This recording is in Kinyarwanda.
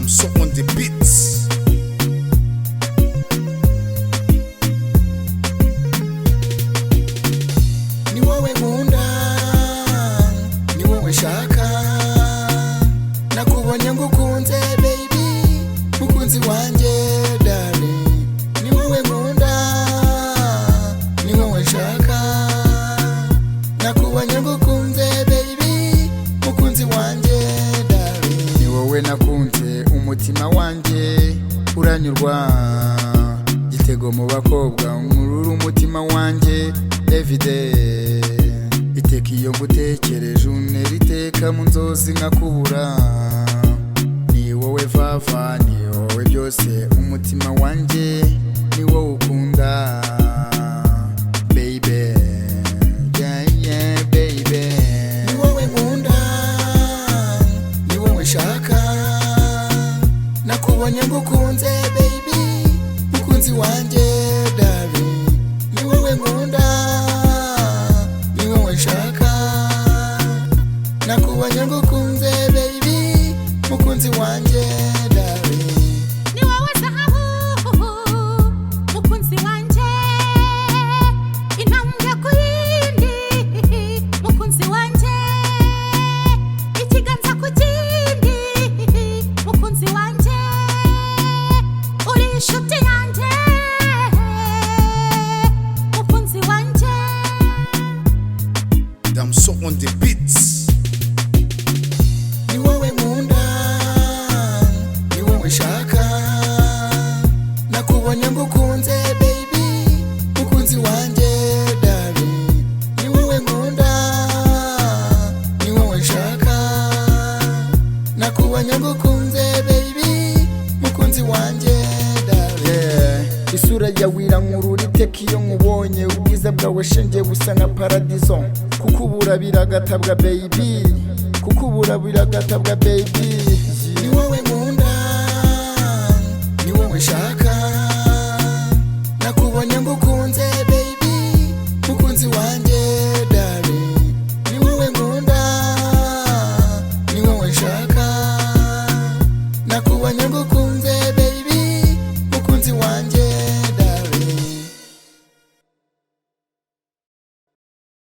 I'm so on the beats. Ni wowe nkunda, ni wowe nshaka, nakubonye ngukunze baby, mukunzi wanje darling. Ni wowe nkunda, ni wowe nshaka, nakubonye ngukunze baby, mukunzi wanje darling. Ni wowe nakunze umutima wanje uranyurwa, gitego mu bakobwa nkurura umutima wanje everyday. Iteka iyo ngutekereje untera iteka mu nzozi nkakubura. Ni wowe Vava, ni wowe byose umutima wanje, ni wowe ukunda baby, yeah yeah baby. Ni wowe nkunda, ni wowe nshaka, nakubonye ngukunze baby, mukunzi wanje darling. Ni wowe nkunda, ni wowe nshaka, nakubonye ngukunze baby, mukunzi wanje darling. Ni wowe zahabu, mukunzi wanje, intambwe ku yindi, mukunzi wanje, ikiganza ku kindi, mukunzi wanje, uri inshuti yanjye, mukunzi wanje. I'm so on the beats. Ni wowe nkunda, ni wowe nshaka, nakubonye ngukunze baby, mukunzi wanje darling. Ni wowe nkunda, ni wowe nshaka, nakubonye ngukunze baby, mukunzi wanje darling. Yeah. Isura yawe irankurura iteka iyo nkubonye, ubwiza bwawe shenge busa nka paradizo. Kukubura biragatabwa baby, kukubura biragatabwa baby. Ni wowe nkunda, ni wowe nshaka, nakubonye ngukunze baby, mukunzi wanje darling. Ni wowe nkunda, ni wowe nshaka.